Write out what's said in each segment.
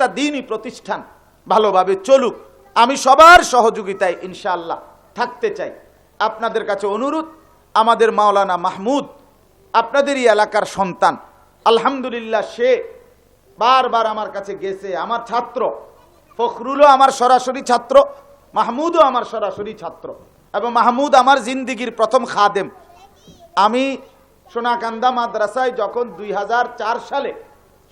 প্রত্যেকটা দিনই প্রতিষ্ঠান ভালোভাবে চলুক, আমি সবার সহযোগিতায় ইনশাআল্লাহ থাকতে চাই। আপনাদের কাছে অনুরোধ, আমাদের মাওলানা মাহমুদ আপনাদেরই এলাকার সন্তান, আলহামদুলিল্লাহ সে বারবার আমার কাছে গেছে, আমার ছাত্র। ফখরুলও আমার সরাসরি ছাত্র, মাহমুদও আমার সরাসরি ছাত্র, এবং মাহমুদ আমার জিন্দিগির প্রথম খাদেম। আমি সোনাকান্দা মাদ্রাসায় যখন 2004 সালে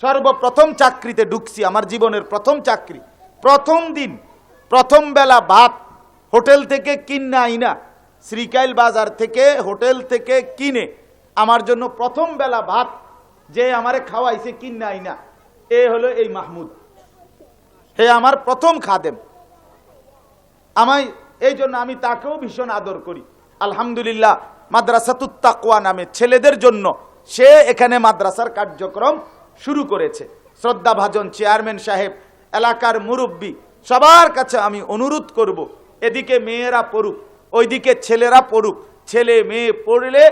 সর্বপ্রথম চাকরিতে ঢুকছি, আমার জীবনের প্রথম চাকরি, প্রথম দিন প্রথম বেলা ভাত হোটেল থেকে কিনে আইনা, শ্রীকাইল বাজার থেকে হোটেল থেকে কিনে আমার জন্য প্রথম বেলা ভাত যে আমারে খাওয়াইছে কিনে আইনা, এ হলো এই মাহমুদ। হে আমার প্রথম খাদেম, আমায় এই জন্য আমি তাকেও ভীষণ আদর করি। আলহামদুলিল্লাহ মাদ্রাসাতুত তাকওয়া নামে ছেলেদের জন্য সে এখানে মাদ্রাসার কার্যক্রম শুরু করেছে। শ্রদ্ধাভাজন চেয়ারম্যান সাহেব, এলাকার মুরব্বী, সবার কাছে আমি অনুরোধ করব, এদিকে মেয়েরা পড়ুক, ওইদিকে ছেলেরা পড়ুক। ছেলে মেয়ে পড়লে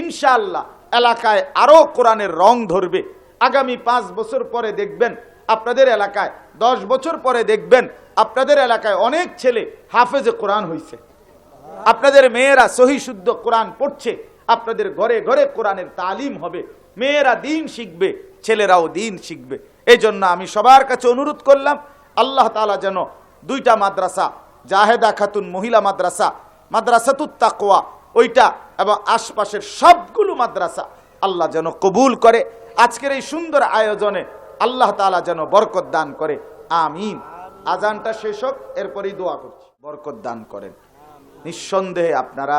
ইনশাআল্লাহ এলাকায় আরো কোরআনের রং ধরবে। আগামী 5 বছর পরে দেখবেন আপনাদের এলাকায়, 10 বছর পরে দেখবেন আপনাদের এলাকায় অনেক ছেলে হাফেজে কোরআন হয়েছে। আপনাদের মেয়েরা সহি শুদ্ধ কোরআন পড়ছে, আপনাদের ঘরে ঘরে কোরআনের তালিম হবে, মেয়েরা দিন শিখবে, ছেলেরাও দিন শিখবে। এই জন্য আমি সবার কাছে অনুরোধ করলাম, আল্লাহ তাআলা যেন 2টা মাদ্রাসা, জাহেদা খাতুন মহিলা মাদ্রাসা, মাদ্রাসাতুত তাকওয়া ওইটা, এবং আশপাশের সবগুলো মাদ্রাসা আল্লাহ যেন কবুল করে। আজকের এই সুন্দর আয়োজনে আল্লাহ তাআলা যেন বরকত দান করে, আমিন। আজানটা শেষ হোক, এরপরেই দোয়া করছি, বরকত দান করেন। নিঃসন্দেহে আপনারা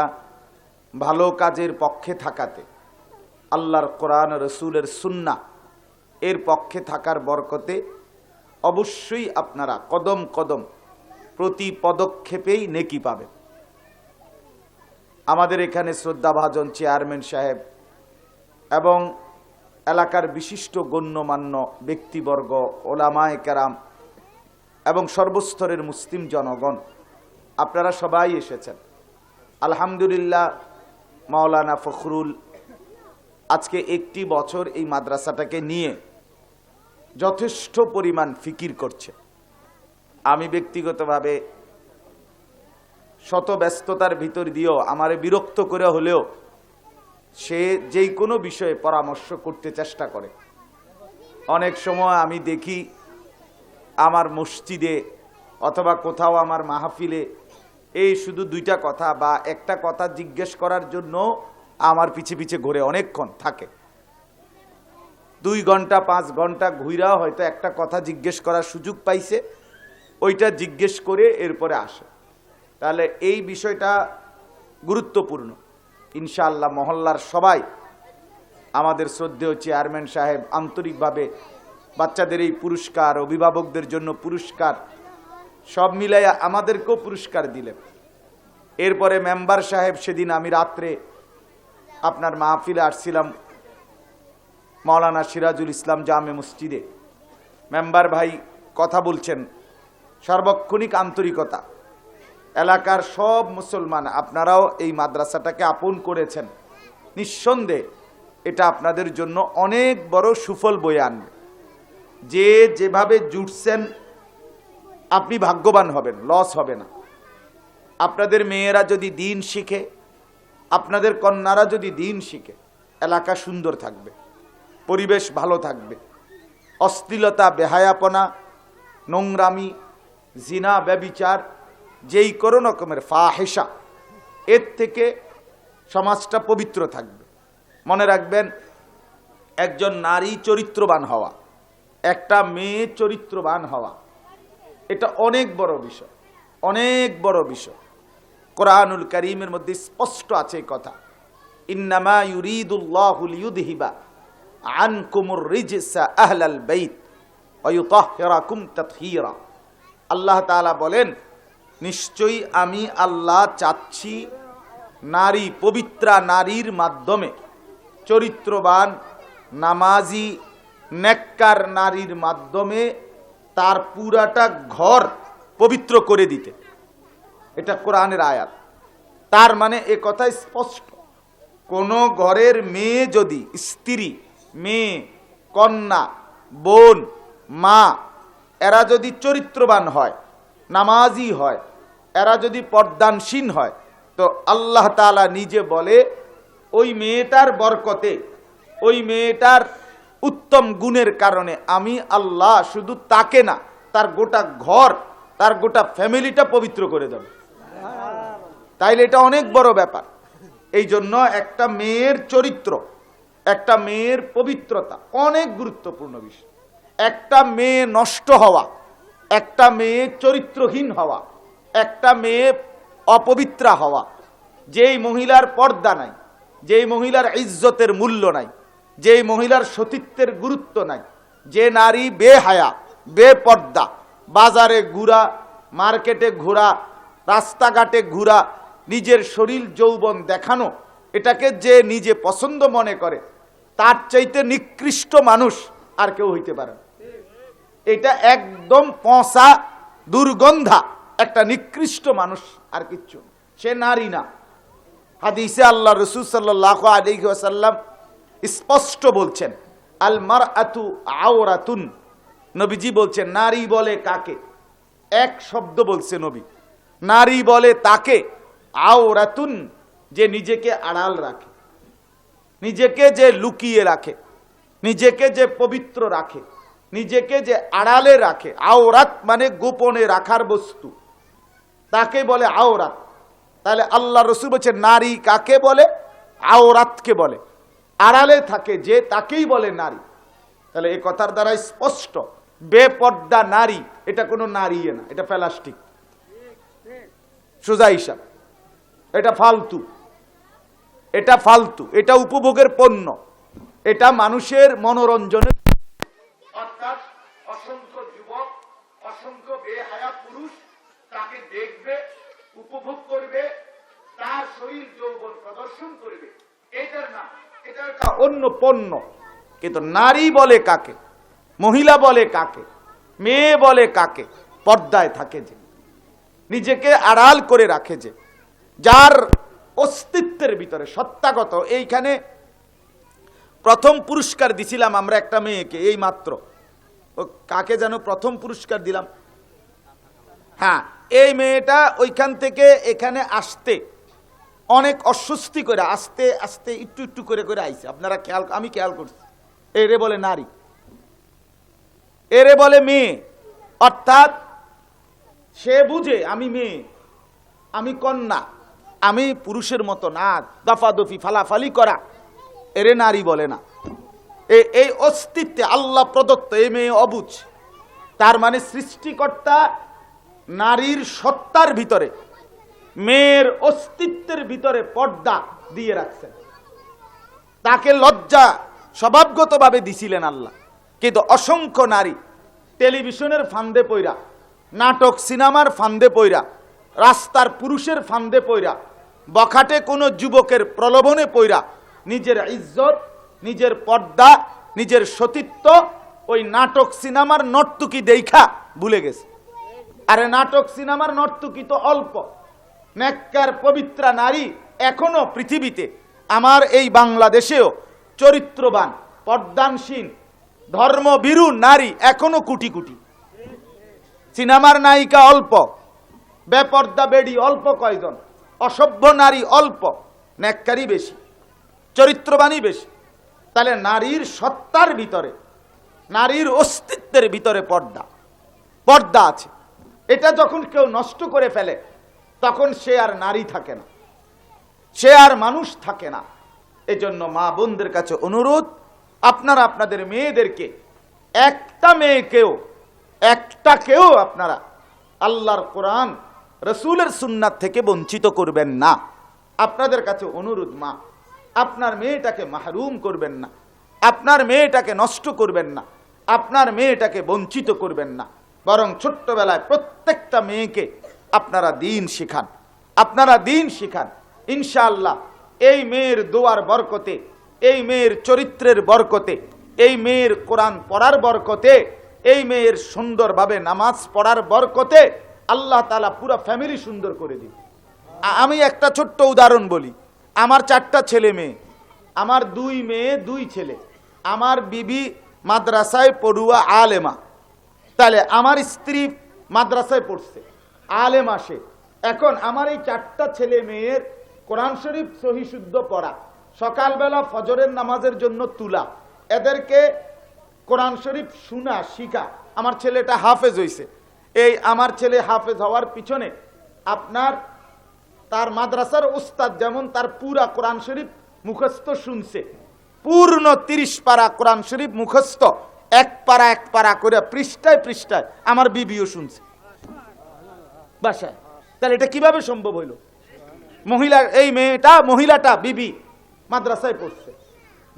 ভালো কাজের পক্ষে থাকাতে, আল্লাহর কোরআন রসুলের সুন্নাহ এর পক্ষে থাকার বরকতে অবশ্যই আপনারা কদম কদম প্রতি পদক্ষেপেই নেকি পাবেন। আমাদের এখানে শ্রদ্ধাভাজন চেয়ারম্যান সাহেব এবং এলাকার বিশিষ্ট গণ্যমান্য ব্যক্তিবর্গ, ওলামায়ে কেরাম এবং সর্বস্তরের মুসলিম জনগণ, আপনারা সবাই এসেছেন। আলহামদুলিল্লাহ মাওলানা ফখরুল আজকে 1টি বছর এই মাদ্রাসাটাকে নিয়ে যথেষ্ট পরিমাণ ফিকির করছে। আমি ব্যক্তিগতভাবে শত ব্যস্ততার ভিতর দিয়েও আমারে বিরক্ত করে হলেও সে যেই কোনো বিষয়ে পরামর্শ করতে চেষ্টা করে। অনেক সময় আমি দেখি আমার মসজিদে অথবা কোথাও আমার মাহফিলে এই শুধু 2টা কথা বা একটা কথা জিজ্ঞেস করার জন্য আমার পিছে পিছে ঘুরে অনেকক্ষণ থাকে। 2 ঘন্টা 5 ঘন্টা ঘুরাও হয়তো একটা কথা জিজ্ঞেস করার সুযোগ পাইছে, ওইটা জিজ্ঞেস করে এরপরে আসে। তাহলে এই বিষয়টা গুরুত্বপূর্ণ। ইনশাআল্লাহ মহল্লার সবাই, আমাদের শ্রদ্ধেয় চেয়ারম্যান সাহেব আন্তরিকভাবে বাচ্চাদের এই পুরস্কার, অভিভাবকদের জন্য পুরস্কার, সব মিলাইয়া আমাদেরকেও পুরস্কার দিলেন। এরপরে মেম্বার সাহেব, সেদিন আমি রাত্রে আপনার মাহফিলে আসছিলাম মাওলানা সিরাজুল ইসলাম জামে মসজিদে, মেম্বার ভাই কথা বলছেন, সার্বক্ষণিক আন্তরিকতা। এলাকার সব মুসলমান, আপনারাও এই মাদ্রাসাটাকে আপন করেছেন, নিঃসন্দেহে এটা আপনাদের জন্য অনেক বড় সুফল বয়ে আনবে। যে যেভাবে জুটছেন আপনি ভাগ্যবান হবেন, লস হবে না। আপনাদের মেয়েরা যদি দিন শিখে, আপনাদের কন্যারা যদি দিন শিখে, এলাকা সুন্দর থাকবে, পরিবেশ ভালো থাকবে। অশ্লীলতা, বেহায়াপনা, নোংরামি, জিনা, ব্যভিচার, যেই কোনো রকমের ফাহেসা, এর থেকে সমাজটা পবিত্র থাকবে। মনে রাখবেন, একজন নারী চরিত্রবান হওয়া, একটা মেয়ে চরিত্রবান হওয়া, এটা অনেক বড় বিষয়, অনেক বড় বিষয়। কোরআনুল কারীমের মধ্যে স্পষ্ট আছে এই কথা, ইন্নামা ইউরিদুল্লাহু লিইউযহিবা আনকুমুর রিজসা আহলাল বাইত ওয়া ইউতাহহিরাকুম তাতহীরা। আল্লাহ তাআলা বলেন, নিশ্চয়ই আমি আল্লাহ চাচ্ছি নারী, পবিত্রা নারীর মাধ্যমে, চরিত্রবান নামাজি নেককার নারীর মাধ্যমে তার পুরাটা ঘর পবিত্র করে দিতে। এটা কোরআনের আয়াত। তার মানে এ কথা স্পষ্ট, কোন ঘরের মেয়ে যদি, স্ত্রী, মেয়ে, কন্যা, বোন, মা, এরা যদি চরিত্রবান হয়, নামাজি হয়, এরা যদি পর্দানশীল হয়, তো আল্লাহ তাআলা নিজে বলে ওই মেয়েটার বরকতে, ওই মেয়েটার উত্তম গুণের কারণে আমি আল্লাহ শুধু তাকে না, তার গোটা ঘর, তার গোটা ফ্যামিলিটা পবিত্র করে দেব। তাইলে এটা অনেক বড় ব্যাপার। এই জন্য একটা মেয়ের চরিত্র, একটা মেয়ের পবিত্রতা অনেক গুরুত্বপূর্ণ বিষয়। একটা মেয়ে নষ্ট হওয়া, একটা মেয়ে চরিত্রহীন হওয়া, একটা মেয়ে অপবিত্রা হওয়া, যেই মহিলার পর্দা নাই, যেই মহিলার ইজ্জতের মূল্য নাই, যেই মহিলার সতীত্বের গুরুত্ব নাই, যে নারী বেহায়া, বেপর্দা, বাজারে ঘোরা, মার্কেটে ঘোরা, রাস্তাঘাটে ঘোরা, নিজের শরীর যৌবন দেখানো, এটাকে যে নিজে পছন্দ মনে করে, তার চাইতে নিকৃষ্ট মানুষ আর কেউ হইতে পারে না। এটা একদম পচা দুর্গন্ধা একটা নিকৃষ্ট মানুষ, আর কিচ্ছু, সে নারী না। হাদিসে আল্লাহ রাসূল সাল্লাল্লাহু আলাইহি ওয়াসাল্লাম স্পষ্ট বলছেন, আল মারআতু আওরাতুন, নবীজি বলছেন নারী বলে কাকে, এক শব্দ বলছে নবী, নারী বলে তাকে, আওরাতুন, যে নিজেকে আড়াল রাখে, নিজেকে যে লুকিয়ে রাখে, নিজেকে যে পবিত্র রাখে, নিজেকে যে আড়ালে রাখে। আওরাত মানে গোপনে রাখার বস্তু, তাকে বলে আওরাত। তাহলে আল্লাহ রাসূল বলেছেন নারী কাকে বলে, আওরাতকে বলে, আড়ালে থাকে যে তাকেই বলে নারী। তাহলে এই কথার দ্বারা স্পষ্ট বেপর্দা নারী এটা কোনো নারী না, এটা প্লাস্টিক, সোজা হিসাব, এটা ফালতু, এটা ফালতু, এটা উপভোগের পণ্য, এটা মানুষের মনোরঞ্জনের। অর্থাৎ অসংখ্য যুবক, অসংখ্য বেহায়া পুরুষ তাকে দেখবে, উপভোগ করবে, তার শরীর যৌবন প্রদর্শন করবে, এটার নাম, এটা একটা অন্য পণ্য। কিন্তু নারী বলে কাকে, মহিলা বলে কাকে, মেয়ে বলে কাকে, পর্দায় থাকে যে, নিজেকে আড়াল করে রাখে যে, যার অস্তিত্বের ভিতরে সত্তাগত। এইখানে প্রথম পুরস্কার দিছিলাম আমরা একটা মেয়েকে, এই মাত্র, ও কাকে যেন প্রথম পুরস্কার দিলাম, হ্যাঁ, এই মেয়েটা ওইখান থেকে এখানে আসতে অনেক অস্বস্তি করে, আস্তে আস্তে একটু একটু করে করে আইছে। আপনারা খেয়াল, আমি খেয়াল করছি, এরে বলে নারী, এরে বলে মেয়ে। অর্থাৎ সে বুঝে আমি মেয়ে, আমি কন্যা, আমি পুরুষের মতো না, দফাদফি ফালাফালি করা, এরে নারী বলে না। এই অস্তিত্বে আল্লাহ প্রদত্ত এই মেয়ে অবুঝ। তার মানে সৃষ্টিকর্তা নারীর সত্তার ভিতরে, মেয়ের অস্তিত্বের ভিতরে পর্দা দিয়ে রাখছেন। তাকে লজ্জা স্বভাবগতভাবে দিছিলেন আল্লাহ। কিন্তু অসংখ্য নারী টেলিভিশনের ফান্দে পইরা, নাটক সিনেমার ফান্দে পইরা, রাস্তার পুরুষের ফান্দে পইরা, বখাটে কোনো যুবকের প্রলোভনে পইরা নিজের ইজ্জত, নিজের পর্দা, নিজের সতীত্ব ওই নাটক সিনেমার নর্তকী দেখা ভুলে গেছে। আরে নাটক সিনেমার নর্তকী তো অল্প, নেককার পবিত্রা নারী এখনো পৃথিবীতে, আমার এই বাংলাদেশেও চরিত্রবান, পর্দানশীল, ধর্মভীরু নারী এখনো কোটি কোটি। সিনেমার নায়িকা অল্প, বেপর্দা বেডি অল্প কয়জন, অসভ্য নারী অল্প, নেককারী বেশি, চরিত্রবানই বেশি। তাহলে নারীর সত্তার ভিতরে, নারীর অস্তিত্বের ভিতরে পর্দা, পর্দা আছে। এটা যখন কেউ নষ্ট করে ফেলে তখন সে আর নারী থাকে না, সে আর মানুষ থাকে না। এজন্য মা বোনদের কাছে অনুরোধ, আপনারা আপনাদের মেয়েদেরকে, একটা মেয়েকেও, একটাকেও আপনারা আল্লাহর কোরআন, রসুলের সুন্নাত থেকে বঞ্চিত করবেন না। আপনাদের কাছে অনুরোধ, মা, আপনার মেয়েটাকে মাহরুম করবেন না, আপনার মেয়েটাকে নষ্ট করবেন না, আপনার মেয়েটাকে বঞ্চিত করবেন না। বরং ছোট্টবেলায় প্রত্যেকটা মেয়েকে আপনারা দিন শিখান, আপনারা দিন শিখান। ইনশাআল্লাহ এই মেয়ের দোয়ার বরকতে, এই মেয়ের চরিত্রের বরকতে, এই মেয়ের কোরআন পড়ার বরকতে, এই মেয়ের সুন্দরভাবে নামাজ পড়ার বরকতে আল্লাহ তাআলা পুরো ফ্যামিলি সুন্দর করে দিন। আমি একটা ছোট্ট উদাহরণ বলি। আমার 4টা ছেলে মেয়ে, আমার 2 মেয়ে 2 ছেলে, আমার বিবি মাদ্রাসায় পড়ুয়া আলেমা, তাহলে আমার স্ত্রী মাদ্রাসায় পড়ছে, আলেম আসে, এখন আমার এই 4টা ছেলে মেয়ের কোরআন শরীফ সহি শুদ্ধ পড়া, সকালবেলা ফজরের নামাজের জন্য তুলা, এদেরকে কোরআন শরীফ শোনা শিখা। আমার ছেলেটা হাফেজ হইছে, এই আমার ছেলে হাফেজ হওয়ার পিছনে আপনার তার মাদ্রাসার উস্তাদ যেমন তার পুরা কোরআন শরীফ মুখস্থ শুনছে, পূর্ণ 30 পারা কোরআন শরীফ মুখস্থ, এক পারা করে পৃষ্ঠায় পৃষ্ঠায় আমার বিবিও শুনছে বাসায়। তাহলে এটা কিভাবে সম্ভব হইল? মহিলাটা বিবি মাদ্রাসায় পড়ছে,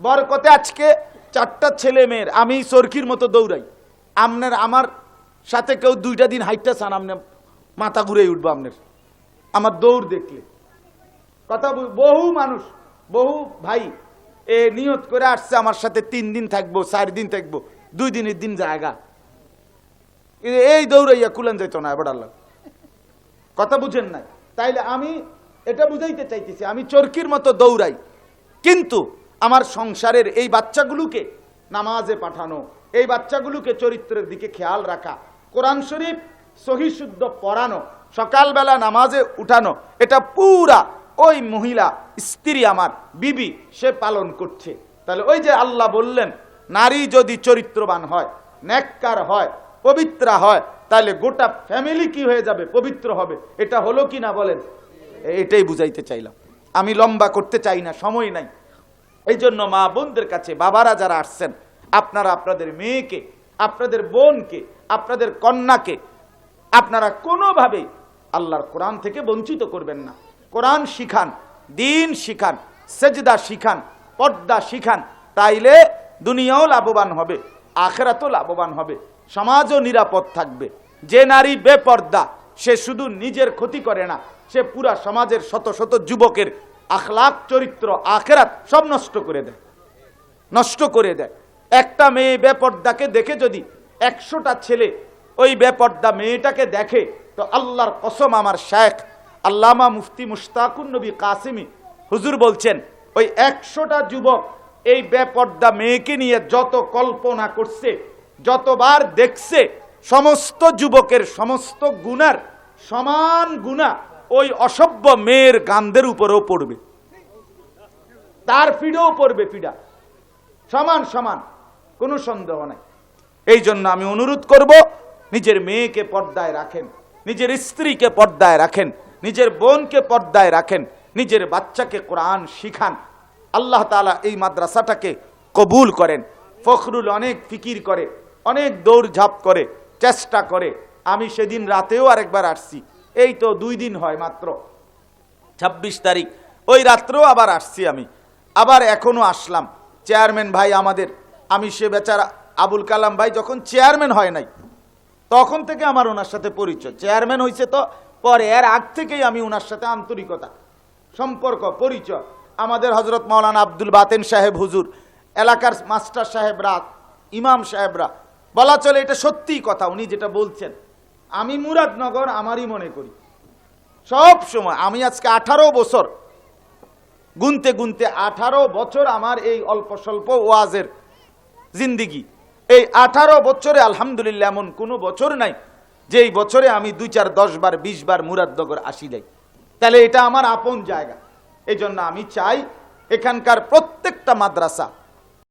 বরকতে আজকে 4টা ছেলে মেয়ের, আমি চরকির মতো দৌড়াই, আমার সাথে কেউ 2টা দিন হাইটটা চান, আপনি মাথা ঘুরে উঠবো আপনার আমার দৌড় দেখলে। কথা বহু মানুষ, বহু ভাই নিয়ত করে আসছে আমার সাথে 3 দিন থাকবো, 4 দিন থাকবো, 2 দিনের দিন জায়গা, এই দৌড়াইয়া কুলান যাইত না এবার আল্লাহ। কথা বুঝেন নাই? তাইলে আমি এটা বুঝাইতে চাইতেছি, আমি চরকির মতো দৌড়াই, কিন্তু আমার সংসারের এই বাচ্চাগুলোকে নামাজে পাঠানো, এই বাচ্চাগুলোকে চরিত্রের দিকে খেয়াল রাখা, কোরআন শরীফ সহি শুদ্ধ পড়ানো, সকালবেলা নামাজে উঠানো, এটা পুরা ওই মহিলা স্ত্রী আমার বিবি সে পালন করছে। তাহলে ওই যে আল্লাহ বললেন নারী যদি চরিত্রবান হয়, নেককার হয়, পবিত্র হয়, তাহলে গোটা ফ্যামিলি কি হয়ে যাবে? পবিত্র হবে। এটা হলো কি না বলেন? এটাই বুঝাইতে চাইলাম, আমি লম্বা করতে চাই না, সময় নাই। এই জন্য মা বোনদের কাছে, বাবারা যারা আসছেন, আপনারা আপনাদের মেয়েকে, আপনাদের বোনকে, আপনাদের কন্যাকে আপনারা কোনোভাবেই আল্লাহর কোরআন থেকে বঞ্চিত করবেন না। কোরআন শিখান, দিন শিখান, সেজদা শিখান, পর্দা শিখান, তাইলে দুনিয়াও লাভবান হবে, আখিরাতও লাভবান হবে, সমাজও নিরাপদ থাকবে। যে নারী বেপর্দা সে শুধু নিজের ক্ষতি করে না, সে পুরা সমাজের শত শত যুবকের আখলাক, চরিত্র, আখিরাত সব নষ্ট করে দেয়, নষ্ট করে দেয়। একটা মেয়ে বেপর্দাকে দেখে যদি 100টা ছেলে ওই বেপর্দা মেয়েটাকে দেখে, তো আল্লাহর কসম, আমার শেখ আল্লামা মুফতি মুশতাকুন নবী কাসিমি হুজুর বলছেন, ওই 100টা যুবক এই বেপর্দা মেয়েকে নিয়ে যত কল্পনা করছে, যতবার দেখছে, সমস্ত যুবকের সমস্ত গুনার সমান গুনাহ ওই অসভ্য মেয়ের গান্দের উপরেও পড়বে, তার পিঠেও পড়বে, পিঠা সমান সমান, কোনো সন্দেহ নাই। এই জন্য আমি অনুরোধ করব, নিজের মেয়েকে পর্দায় রাখেন, নিজের স্ত্রীকে পর্দায় রাখেন, নিজের বোনকে পর্দায় রাখেন, নিজের বাচ্চাকে কোরআন শিখান। আল্লাহ তাআলা এই মাদ্রাসাটাকে কবুল করেন। ফখরুল অনেক ফিকির করে, অনেক দৌড়ঝাঁপ করে, চেষ্টা করে। আমি সেদিন রাতেও আরেকবার আসছি, এই তো 2 দিন হয় মাত্র, 26 তারিখ, ওই রাত্রেও আবার আসছি আমি, আবার এখনো আসলাম। চেয়ারম্যান ভাই আমাদের, আমি সে বেচারা আবুল কালাম ভাই যখন চেয়ারম্যান হয় নাই তখন থেকে আমার ওনার সাথে পরিচয়, চেয়ারম্যান হয়েছে তো পরে, এর আগ থেকেই আমি ওনার সাথে আন্তরিকতা, সম্পর্ক, পরিচয়। আমাদের হজরত মাওলানা আব্দুল বাতেন সাহেব হুজুর, এলাকার মাস্টার সাহেবরা, ইমাম সাহেবরা, বলা চলে এটা সত্যিই কথা, উনি যেটা বলছেন। আমি মুরাদনগর আমারই মনে করি সব সময়। আমি আজকে 18 বছর, গুনতে গুনতে 18 বছর আমার এই অল্প স্বল্প ওয়াজের জিন্দিগি। এই 18 বছরে আলহামদুলিল্লাহ এমন কোনো বছর নাই যে এই বছরে আমি 2, 4, 10 বার 20 বার মুরাদনগর আসি নাই। তাহলে এটা আমার আপন জায়গা। এই জন্য আমি চাই এখানকার প্রত্যেকটা মাদ্রাসা